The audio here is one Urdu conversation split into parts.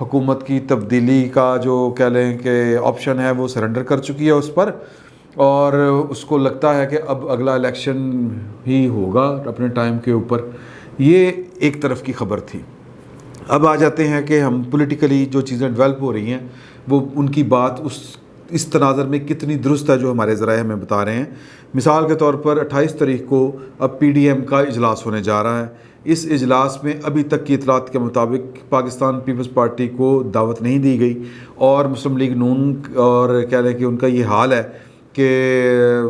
حکومت کی تبدیلی کا جو کہہ لیں کہ آپشن ہے وہ سرنڈر کر چکی ہے اس پر، اور اس کو لگتا ہے کہ اب اگلا الیکشن ہی ہوگا اپنے ٹائم کے اوپر. یہ ایک طرف کی خبر تھی. اب آ جاتے ہیں کہ ہم پولیٹیکلی جو چیزیں ڈیولپ ہو رہی ہیں وہ ان کی بات اس تناظر میں کتنی درست ہے جو ہمارے ذرائع ہمیں بتا رہے ہیں. مثال کے طور پر 28 تاریخ کو اب پی ڈی ایم کا اجلاس ہونے جا رہا ہے. اس اجلاس میں ابھی تک کی اطلاعات کے مطابق پاکستان پیپلز پارٹی کو دعوت نہیں دی گئی، اور مسلم لیگ نون اور کہہ لیں کہ ان کا یہ حال ہے کہ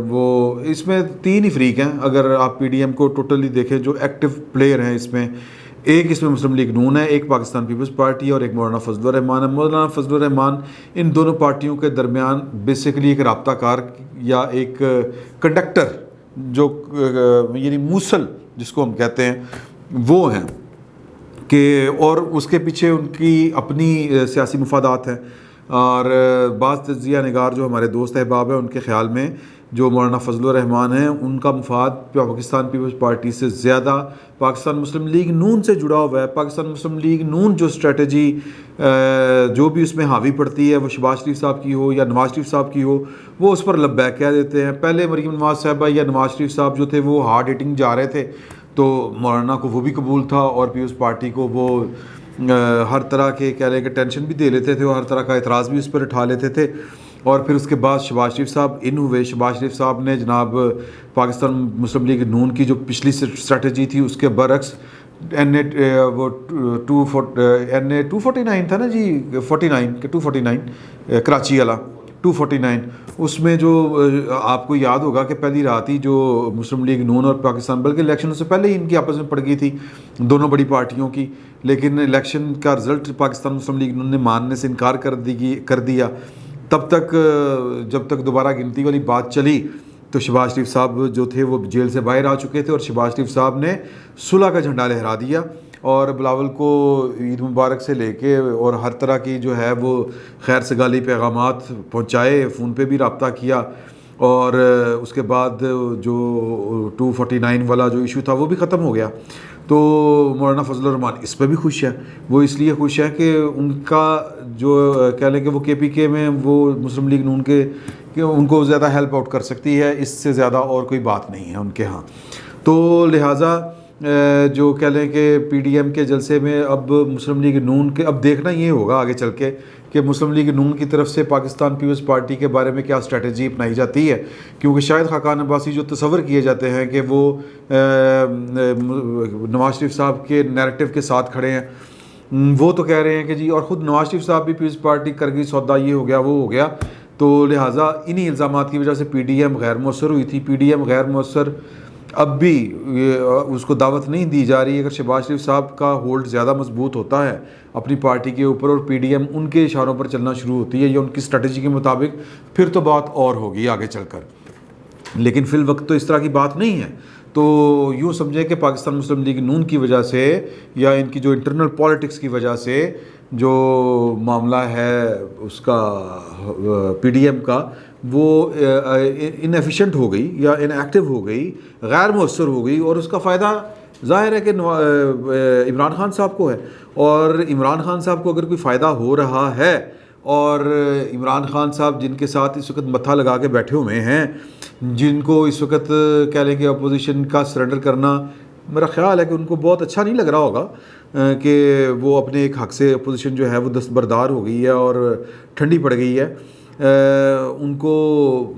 وہ اس میں 3 ہی فریق ہیں. اگر آپ پی ڈی ایم کو ٹوٹلی دیکھیں جو ایکٹیو پلیئر ہیں اس میں مسلم لیگ نون ہے، ایک پاکستان پیپلز پارٹی اور ایک مولانا فضل الرحمان ہے. مولانا فضل الرحمان ان دونوں پارٹیوں کے درمیان بیسیکلی ایک رابطہ کار یا ایک کنڈکٹر جو یعنی موصل جس کو ہم کہتے ہیں وہ ہیں کہ، اور اس کے پیچھے ان کی اپنی سیاسی مفادات ہیں. اور بعض تجزیہ نگار جو ہمارے دوست احباب ہیں ان کے خیال میں جو مولانا فضل الرحمان ہیں ان کا مفاد پاکستان پیپلز پارٹی سے زیادہ پاکستان مسلم لیگ نون سے جڑا ہوا ہے. پاکستان مسلم لیگ نون جو اسٹریٹجی جو بھی اس میں حاوی پڑتی ہے وہ شہباز شریف صاحب کی ہو یا نواز شریف صاحب کی ہو، وہ اس پر لبیک کہہ دیتے ہیں. پہلے مریم نواز صاحبہ یا نواز شریف صاحب جو تھے وہ ہارڈ ہٹنگ جا رہے تھے تو مولانا کو وہ بھی قبول تھا، اور پیپلز پارٹی کو وہ ہر طرح کے کہہ لیں کہ ٹینشن بھی دے لیتے تھے اور ہر طرح کا اعتراض بھی اس پر اٹھا لیتے تھے. اور پھر اس کے بعد شہباز شریف صاحب ان ہوئے. شہباز شریف صاحب نے جناب پاکستان مسلم لیگ نون کی جو پچھلی اسٹریٹجی تھی اس کے برعکس این اے وہ 249 تھا نا جی، 49 کہ 249 کراچی والا 249، اس میں جو آپ کو یاد ہوگا کہ پہلی رات ہی جو مسلم لیگ نون اور پاکستان، بلکہ الیکشن سے پہلے ہی ان کی آپس میں پڑ گئی تھی دونوں بڑی پارٹیوں کی، لیکن الیکشن کا رزلٹ پاکستان مسلم لیگ نون نے ماننے سے انکار کر دیا. تب تک جب تک دوبارہ گنتی والی بات چلی تو شہباز شریف صاحب جو تھے وہ جیل سے باہر آ چکے تھے، اور شہباز شریف صاحب نے صلح کا جھنڈا لہرا دیا اور بلاول کو عید مبارک سے لے کے اور ہر طرح کی جو ہے وہ خیر سگالی پیغامات پہنچائے، فون پہ بھی رابطہ کیا. اور اس کے بعد جو 249 والا جو ایشو تھا وہ بھی ختم ہو گیا. تو مولانا فضل الرحمان اس پہ بھی خوش ہے. وہ اس لیے خوش ہے کہ ان کا جو کہہ لیں کہ وہ کے پی کے میں وہ مسلم لیگ نون کے کہ ان کو زیادہ ہیلپ آؤٹ کر سکتی ہے، اس سے زیادہ اور کوئی بات نہیں ہے ان کے ہاں. تو لہٰذا جو کہہ لیں کہ پی ڈی ایم کے جلسے میں اب مسلم لیگ نون کے اب دیکھنا یہ ہوگا آگے چل کے کہ مسلم لیگ نون کی طرف سے پاکستان پیپلز پارٹی کے بارے میں کیا اسٹریٹجی اپنائی جاتی ہے. کیونکہ شاہد خاقان عباسی جو تصور کیے جاتے ہیں کہ وہ نواز شریف صاحب کے نیریٹو کے ساتھ کھڑے ہیں، وہ تو کہہ رہے ہیں کہ جی، اور خود نواز شریف صاحب بھی پیپلز پارٹی کر گئی سودا، یہ ہو گیا وہ ہو گیا. تو لہٰذا انہی الزامات کی وجہ سے پی ڈی ایم غیر مؤثر ہوئی تھی. پی ڈی ایم غیر مؤثر اب بھی اس کو دعوت نہیں دی جا رہی. اگر شہباز شریف صاحب کا ہولڈ زیادہ مضبوط ہوتا ہے اپنی پارٹی کے اوپر اور پی ڈی ایم ان کے اشاروں پر چلنا شروع ہوتی ہے یا ان کی اسٹریٹجی کے مطابق، پھر تو بات اور ہوگی آگے چل کر. لیکن فی الوقت تو اس طرح کی بات نہیں ہے. تو یوں سمجھیں کہ پاکستان مسلم لیگ نون کی وجہ سے یا ان کی جو انٹرنل پالیٹکس کی وجہ سے جو معاملہ ہے اس کا پی ڈی ایم کا وہ ان ایفیشینٹ ہو گئی یا ان ایکٹیو ہو گئی، غیر مؤثر ہو گئی. اور اس کا فائدہ ظاہر ہے کہ عمران خان صاحب کو ہے. اور عمران خان صاحب کو اگر کوئی فائدہ ہو رہا ہے، اور عمران خان صاحب جن کے ساتھ اس وقت متھا لگا کے بیٹھے ہوئے ہیں، جن کو اس وقت کہہ لیں کہ اپوزیشن کا سرنڈر کرنا میرا خیال ہے کہ ان کو بہت اچھا نہیں لگ رہا ہوگا کہ وہ اپنے ایک حق سے اپوزیشن جو ہے وہ دستبردار ہو گئی ہے اور ٹھنڈی پڑ گئی ہے، ان کو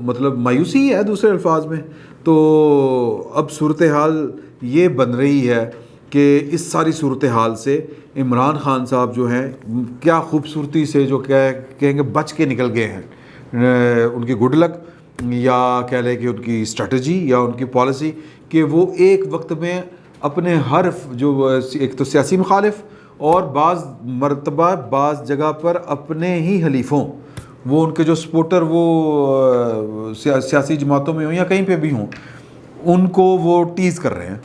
مطلب مایوسی ہے دوسرے الفاظ میں. تو اب صورتحال یہ بن رہی ہے کہ اس ساری صورتحال سے عمران خان صاحب جو ہیں کیا خوبصورتی سے جو کہیں گے بچ کے نکل گئے ہیں. ان کی گڈ لک یا کہہ لیں کہ ان کی اسٹریٹجی یا ان کی پالیسی کہ وہ ایک وقت میں اپنے ہر جو ایک تو سیاسی مخالف اور بعض مرتبہ بعض جگہ پر اپنے ہی حلیفوں، وہ ان کے جو سپورٹر وہ سیاسی جماعتوں میں ہوں یا کہیں پہ بھی ہوں، ان کو وہ ٹیز کر رہے ہیں.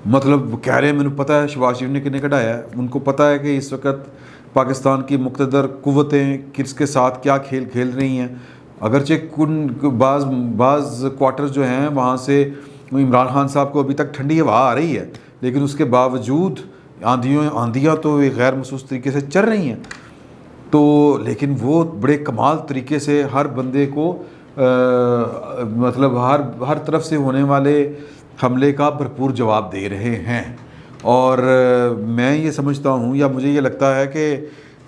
مطلب کہہ رہے ہیں مجھے پتہ ہے شہباز شریف نے کنے کਢਾیا ہے، ان کو پتہ ہے کہ اس وقت پاکستان کی مقتدر قوتیں کس کے ساتھ کیا کھیل کھیل رہی ہیں. اگرچہ بعض کوارٹرز جو ہیں وہاں سے عمران خان صاحب کو ابھی تک ٹھنڈی ہوا آ رہی ہے، لیکن اس کے باوجود آندیاں تو ایک غیر محسوس طریقے سے چل رہی ہیں، تو لیکن وہ بڑے کمال طریقے سے ہر بندے کو مطلب ہر طرف سے ہونے والے حملے کا بھرپور جواب دے رہے ہیں. اور میں یہ سمجھتا ہوں یا مجھے یہ لگتا ہے کہ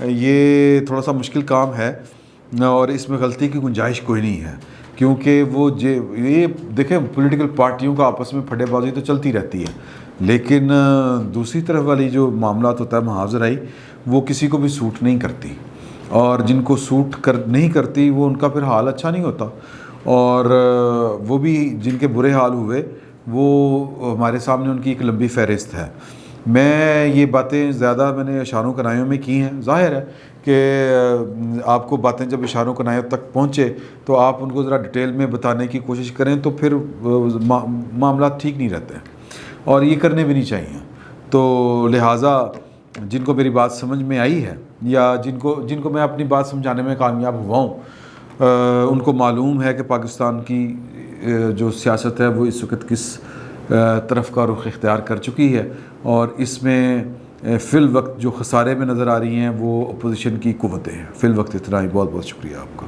یہ تھوڑا سا مشکل کام ہے اور اس میں غلطی کی گنجائش کوئی نہیں ہے، کیونکہ یہ دیکھیں پولیٹیکل پارٹیوں کا آپس میں پھٹے بازی تو چلتی رہتی ہے، لیکن دوسری طرف والی جو معاملات ہوتا ہے محاذ رائی، وہ کسی کو بھی سوٹ نہیں کرتی، اور جن کو سوٹ نہیں کرتی وہ ان کا پھر حال اچھا نہیں ہوتا، اور وہ بھی جن کے برے حال ہوئے وہ ہمارے سامنے ان کی ایک لمبی فہرست ہے. میں یہ باتیں زیادہ میں نے اشاروں کنایوں میں کی ہیں. ظاہر ہے کہ آپ کو باتیں جب اشاروں کنایوں تک پہنچے تو آپ ان کو ذرا ڈیٹیل میں بتانے کی کوشش کریں تو پھر معاملات ٹھیک نہیں رہتے ہیں، اور یہ کرنے بھی نہیں چاہیے. تو لہٰذا جن کو میری بات سمجھ میں آئی ہے یا جن کو میں اپنی بات سمجھانے میں کامیاب ہوا ہوں، ان کو معلوم ہے کہ پاکستان کی جو سیاست ہے وہ اس وقت کس طرف کا رخ اختیار کر چکی ہے، اور اس میں فی الوقت جو خسارے میں نظر آ رہی ہیں وہ اپوزیشن کی قوتیں ہیں. فی الوقت اتنا ہی. بہت بہت شکریہ آپ کا.